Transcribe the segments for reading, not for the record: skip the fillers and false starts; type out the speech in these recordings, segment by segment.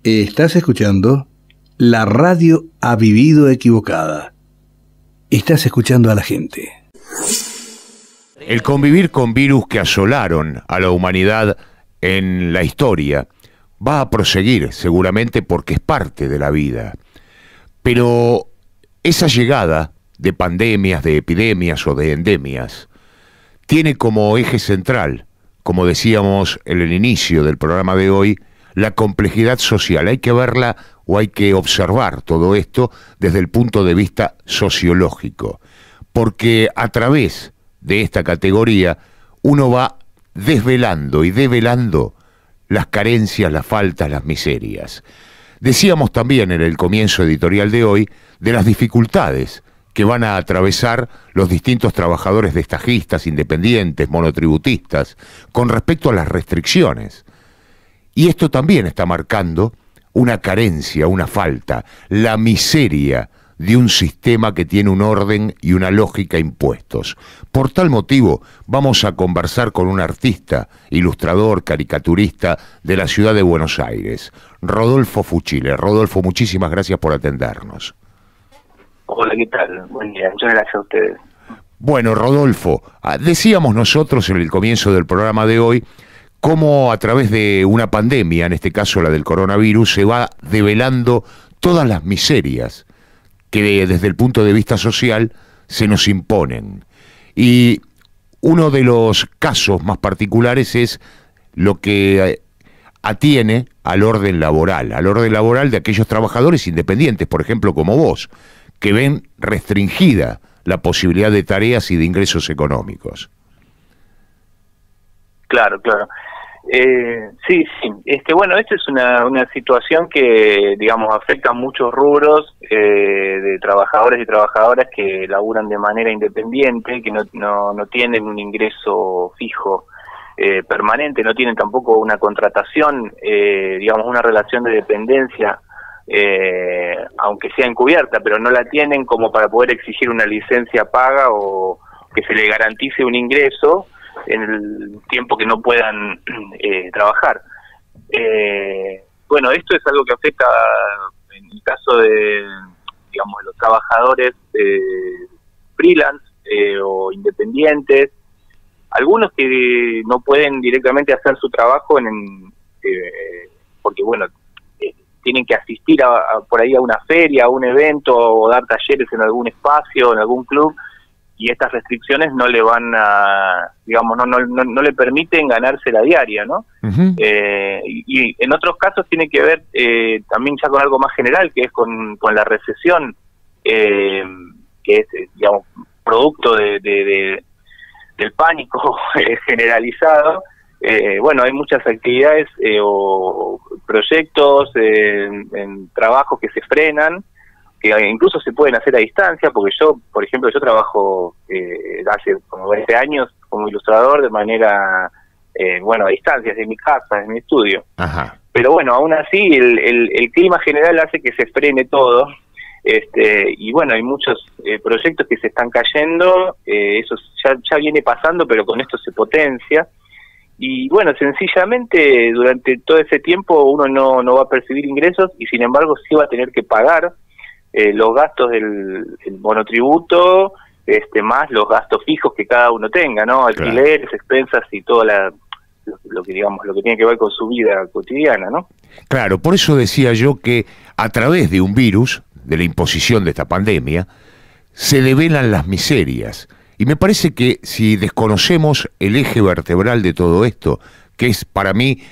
Estás escuchando La Radio ha vivido equivocada. Estás escuchando a la gente. El convivir con virus que asolaron a la humanidad en la historia va a proseguir seguramente porque es parte de la vida. Pero esa llegada de pandemias, de epidemias o de endemias tiene como eje central, como decíamos en el inicio del programa de hoy, la complejidad social. Hay que verla o hay que observar todo esto desde el punto de vista sociológico, porque a través de esta categoría uno va desvelando y develando las carencias, las faltas, las miserias. Decíamos también en el comienzo editorial de hoy de las dificultades que van a atravesar los distintos trabajadores destajistas, independientes, monotributistas, con respecto a las restricciones. Y esto también está marcando una carencia, una falta, la miseria de un sistema que tiene un orden y una lógica impuestos. Por tal motivo, vamos a conversar con un artista, ilustrador, caricaturista de la ciudad de Buenos Aires, Rodolfo Fuchile. Rodolfo, muchísimas gracias por atendernos. Hola, ¿qué tal? Buen día, muchas gracias a ustedes. Bueno, Rodolfo, decíamos nosotros en el comienzo del programa de hoy cómo a través de una pandemia, en este caso la del coronavirus, se va develando todas las miserias que desde el punto de vista social se nos imponen. Y uno de los casos más particulares es lo que atiene al orden laboral de aquellos trabajadores independientes, por ejemplo, como vos, que ven restringida la posibilidad de tareas y de ingresos económicos. Claro. Sí. Bueno, esta es una situación que, digamos, afecta a muchos rubros de trabajadores y trabajadoras que laburan de manera independiente, que no tienen un ingreso fijo permanente, no tienen tampoco una contratación, digamos, una relación de dependencia, aunque sea encubierta, pero no la tienen como para poder exigir una licencia paga o que se le garantice un ingreso en el tiempo que no puedan trabajar. Bueno, esto es algo que afecta en el caso de, digamos, de los trabajadores freelance o independientes, algunos que no pueden directamente hacer su trabajo porque, bueno, tienen que asistir por ahí a una feria, a un evento, o dar talleres en algún espacio, en algún club, y estas restricciones no le van a, digamos, no le permiten ganarse la diaria, ¿no? Uh-huh. Y en otros casos tiene que ver también ya con algo más general, que es con la recesión, que es, digamos, producto del pánico generalizado. Bueno, hay muchas actividades o proyectos en trabajos que se frenan, que incluso se pueden hacer a distancia, porque yo, por ejemplo, yo trabajo hace como 20 años como ilustrador de manera, bueno, a distancia, desde mi casa, desde mi estudio. Ajá. Pero bueno, aún así el clima general hace que se frene todo, y bueno, hay muchos proyectos que se están cayendo, eso ya viene pasando, pero con esto se potencia. Y bueno, sencillamente durante todo ese tiempo uno no va a percibir ingresos y sin embargo sí va a tener que pagar los gastos del monotributo, más los gastos fijos que cada uno tenga, ¿no? Alquileres, claro, expensas y todo lo que, digamos, lo que tiene que ver con su vida cotidiana, ¿no? Claro, por eso decía yo que a través de un virus, de la imposición de esta pandemia, se develan las miserias. Y me parece que si desconocemos el eje vertebral de todo esto, que es para mí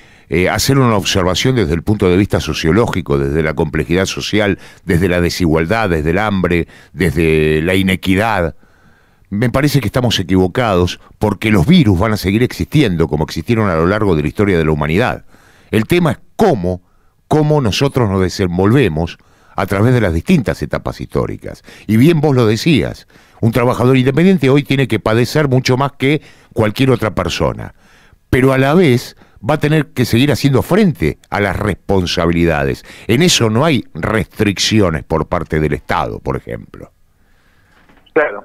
hacer una observación desde el punto de vista sociológico, desde la complejidad social, desde la desigualdad, desde el hambre, desde la inequidad, me parece que estamos equivocados porque los virus van a seguir existiendo como existieron a lo largo de la historia de la humanidad. El tema es cómo nosotros nos desenvolvemos a través de las distintas etapas históricas. Y bien vos lo decías, un trabajador independiente hoy tiene que padecer mucho más que cualquier otra persona, pero a la vez va a tener que seguir haciendo frente a las responsabilidades. En eso no hay restricciones por parte del Estado, por ejemplo. Claro.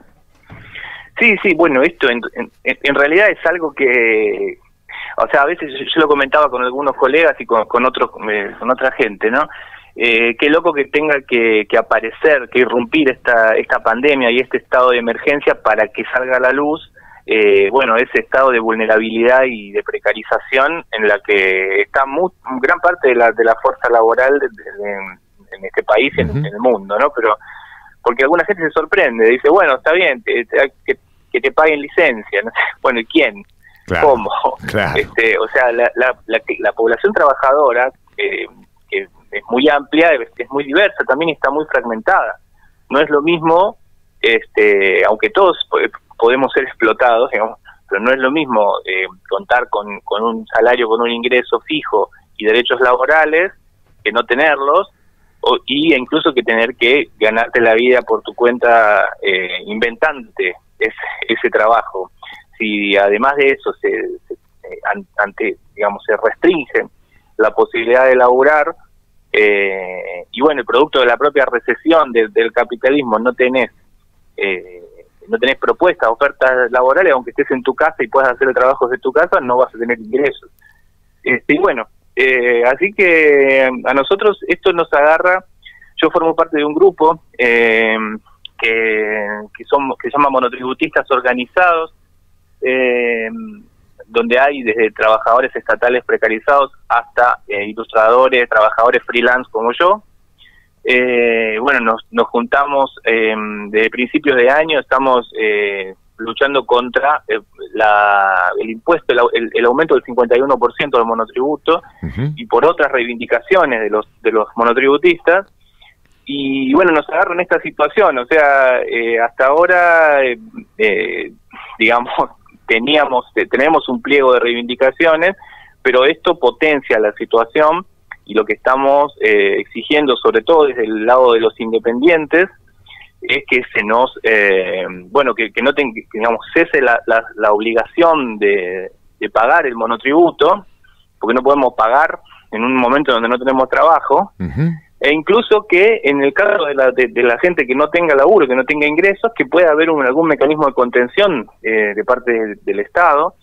Sí, bueno, esto en realidad es algo que, o sea, a veces yo lo comentaba con algunos colegas y con otros, con otra gente, ¿no? Qué loco que tenga que aparecer, que irrumpir esta pandemia y este estado de emergencia para que salga a la luz, bueno, ese estado de vulnerabilidad y de precarización en la que está gran parte de la fuerza laboral en este país y en el mundo, ¿no? Pero porque alguna gente se sorprende, dice, bueno, está bien, que te paguen licencia, no sé, bueno, ¿y quién? Claro, ¿Cómo? claro. O sea, la población trabajadora, que es muy amplia, es muy diversa, también está muy fragmentada. No es lo mismo, aunque todos podemos ser explotados, digamos, pero no es lo mismo contar con un salario, con un ingreso fijo y derechos laborales, que no tenerlos, y incluso que tener que ganarte la vida por tu cuenta inventándote ese trabajo. Si además de eso se restringe la posibilidad de laburar, y bueno, el producto de la propia recesión del capitalismo, no tenés propuestas, ofertas laborales, aunque estés en tu casa y puedas hacer el trabajo desde tu casa, no vas a tener ingresos. Y bueno, así que a nosotros esto nos agarra. Yo formo parte de un grupo que se llama Monotributistas Organizados, donde hay desde trabajadores estatales precarizados hasta ilustradores, trabajadores freelance como yo. Bueno, nos juntamos desde principios de año, estamos luchando contra el impuesto, el aumento del 51% del monotributo, y por otras reivindicaciones de los monotributistas. Y bueno, nos agarra en esta situación, o sea, hasta ahora, digamos, tenemos un pliego de reivindicaciones, pero esto potencia la situación, y lo que estamos exigiendo, sobre todo desde el lado de los independientes, es que se nos, bueno, que digamos, cese la obligación de pagar el monotributo, porque no podemos pagar en un momento donde no tenemos trabajo, e incluso que en el caso de la gente que no tenga laburo, que no tenga ingresos, que pueda haber algún mecanismo de contención de parte del Estado,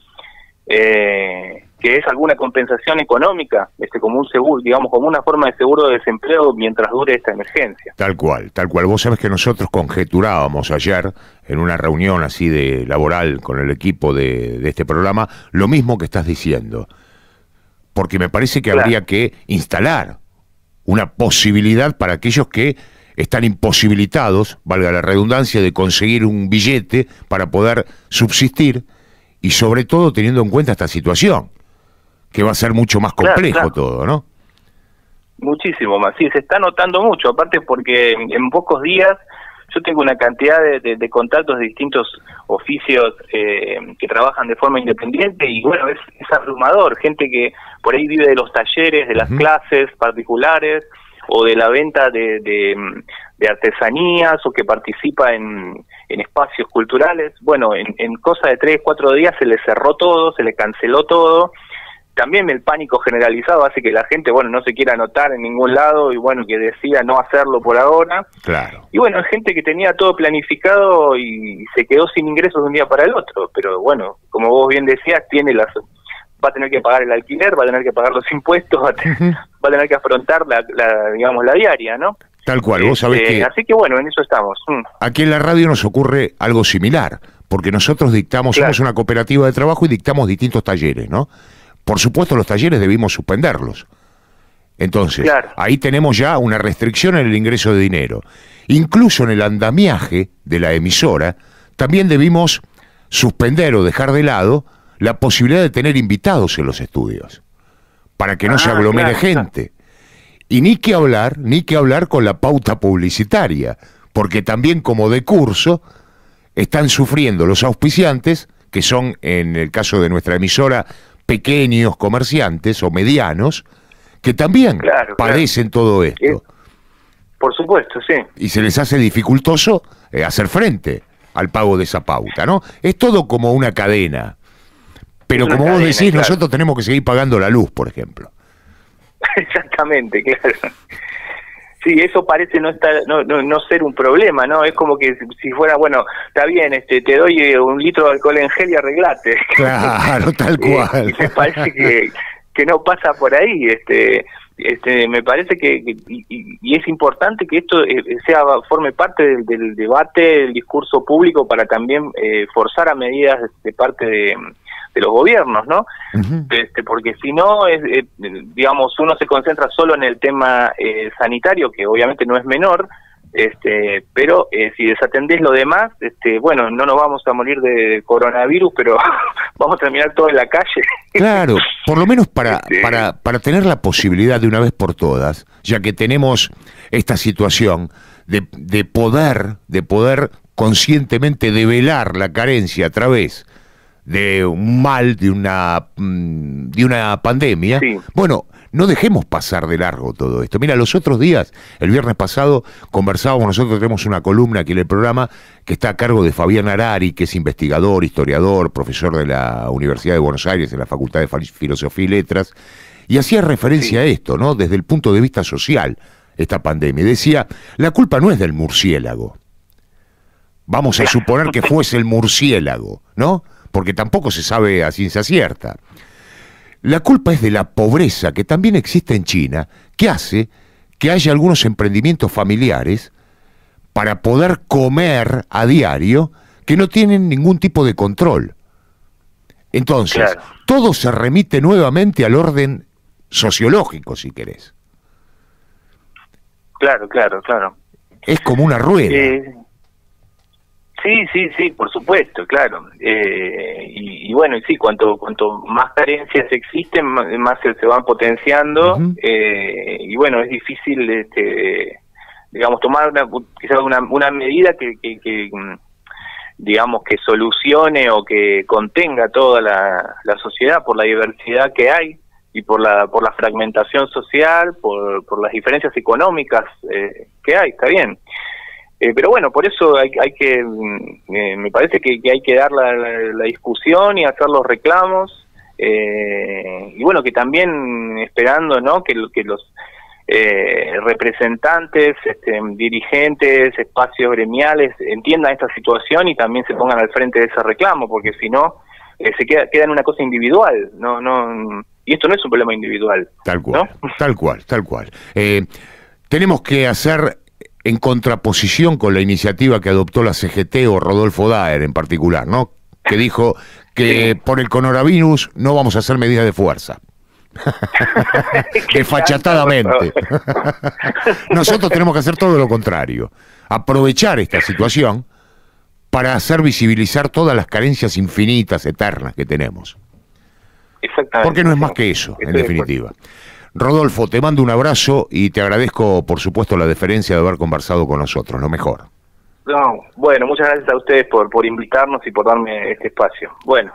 que es alguna compensación económica, como un seguro, digamos, como una forma de seguro de desempleo mientras dure esta emergencia. Tal cual, tal cual. Vos sabés que nosotros conjeturábamos ayer, en una reunión así de laboral con el equipo de este programa, lo mismo que estás diciendo. Porque me parece que habría que instalar una posibilidad para aquellos que están imposibilitados, valga la redundancia, de conseguir un billete para poder subsistir, y sobre todo teniendo en cuenta esta situación, que va a ser mucho más complejo todo, ¿no? Muchísimo más, sí, se está notando mucho, aparte porque en pocos días yo tengo una cantidad de contactos de distintos oficios que trabajan de forma independiente, y bueno, es abrumador, gente que por ahí vive de los talleres, de las clases particulares, o de la venta de artesanías, o que participa en espacios culturales. Bueno, en cosa de 3, 4 días se le cerró todo, se le canceló todo. También el pánico generalizado hace que la gente, bueno, no se quiera anotar en ningún lado, y bueno, que decida no hacerlo por ahora. Claro. Y bueno, gente que tenía todo planificado y se quedó sin ingresos de un día para el otro. Pero bueno, como vos bien decías, va a tener que pagar el alquiler, va a tener que pagar los impuestos, va a tener que afrontar digamos, la diaria, ¿no? Tal cual, vos sabés que... Así que bueno, en eso estamos. Aquí en la radio nos ocurre algo similar, porque nosotros dictamos, somos una cooperativa de trabajo y dictamos distintos talleres, ¿no? Por supuesto, los talleres debimos suspenderlos. Entonces, ahí tenemos ya una restricción en el ingreso de dinero. Incluso en el andamiaje de la emisora, también debimos suspender o dejar de lado la posibilidad de tener invitados en los estudios, para que no se aglomere gente. Y ni que hablar con la pauta publicitaria, porque también como de curso están sufriendo los auspiciantes, que son, en el caso de nuestra emisora, pequeños comerciantes o medianos, que también padecen todo esto. Por supuesto, sí. Y se les hace dificultoso hacer frente al pago de esa pauta, ¿no? Es todo como una cadena. Pero como vos decís, nosotros tenemos que seguir pagando la luz, por ejemplo. Exactamente, claro. Sí, eso parece no ser un problema, ¿no? Es como que si fuera, bueno, está bien, te doy un litro de alcohol en gel y arreglate. Claro, tal cual. Y me parece que no pasa por ahí, me parece y es importante que esto forme parte del debate, del discurso público, para también forzar a medidas de parte de los gobiernos, ¿no? Uh-huh. Porque si no, digamos, uno se concentra solo en el tema sanitario, que obviamente no es menor, pero si desatendés lo demás, bueno, no nos vamos a morir de coronavirus, pero vamos a terminar todo en la calle. Claro, por lo menos para tener la posibilidad de una vez por todas, ya que tenemos esta situación de poder conscientemente develar la carencia a través de un mal, de una pandemia. Sí. Bueno, no dejemos pasar de largo todo esto. Mira, los otros días, el viernes pasado, conversábamos, nosotros tenemos una columna aquí en el programa que está a cargo de Fabián Arari, que es investigador, historiador, profesor de la Universidad de Buenos Aires en la Facultad de Filosofía y Letras, y hacía referencia a esto, ¿no? Desde el punto de vista social, esta pandemia. Decía, la culpa no es del murciélago. Vamos a suponer que fuese el murciélago, ¿no? Porque tampoco se sabe a ciencia cierta. La culpa es de la pobreza que también existe en China, que hace que haya algunos emprendimientos familiares para poder comer a diario que no tienen ningún tipo de control. Entonces, claro, todo se remite nuevamente al orden sociológico, si querés. Claro. Es como una rueda. Sí, por supuesto, claro. Y bueno, sí, cuanto más carencias existen, más se van potenciando. Uh-huh. Y bueno, es difícil, digamos, tomar quizás una medida que digamos, que solucione o que contenga toda la sociedad, por la diversidad que hay y por la fragmentación social, por las diferencias económicas que hay, está bien. Pero bueno, por eso hay que, me parece que hay que dar la discusión y hacer los reclamos, y bueno, que también esperando, ¿no?, que los representantes, dirigentes, espacios gremiales entiendan esta situación y también se pongan al frente de ese reclamo, porque si no, se queda en una cosa individual, y esto no es un problema individual. Tal cual, ¿no? tal cual. Tenemos que hacer, en contraposición con la iniciativa que adoptó la CGT o Rodolfo Daer en particular, ¿no?, que dijo que por el coronavirus no vamos a hacer medidas de fuerza. Desfachatadamente. Nosotros tenemos que hacer todo lo contrario, aprovechar esta situación para hacer visibilizar todas las carencias infinitas, eternas que tenemos. Exactamente. Porque no es más que eso, en definitiva. Rodolfo, te mando un abrazo y te agradezco, por supuesto, la deferencia de haber conversado con nosotros, lo mejor. No, bueno, muchas gracias a ustedes por invitarnos y por darme este espacio. Bueno,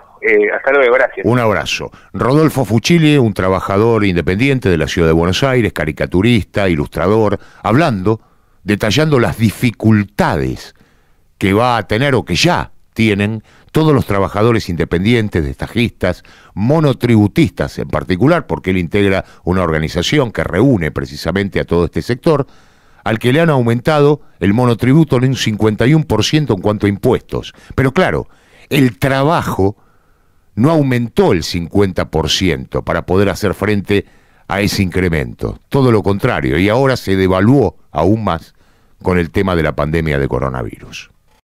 hasta luego, gracias. Un abrazo. Rodolfo Fucili, un trabajador independiente de la Ciudad de Buenos Aires, caricaturista, ilustrador, detallando las dificultades que va a tener o que ya tienen todos los trabajadores independientes, destajistas, monotributistas en particular, porque él integra una organización que reúne precisamente a todo este sector, al que le han aumentado el monotributo en un 51% en cuanto a impuestos. Pero claro, el trabajo no aumentó el 50% para poder hacer frente a ese incremento. Todo lo contrario, y ahora se devaluó aún más con el tema de la pandemia de coronavirus.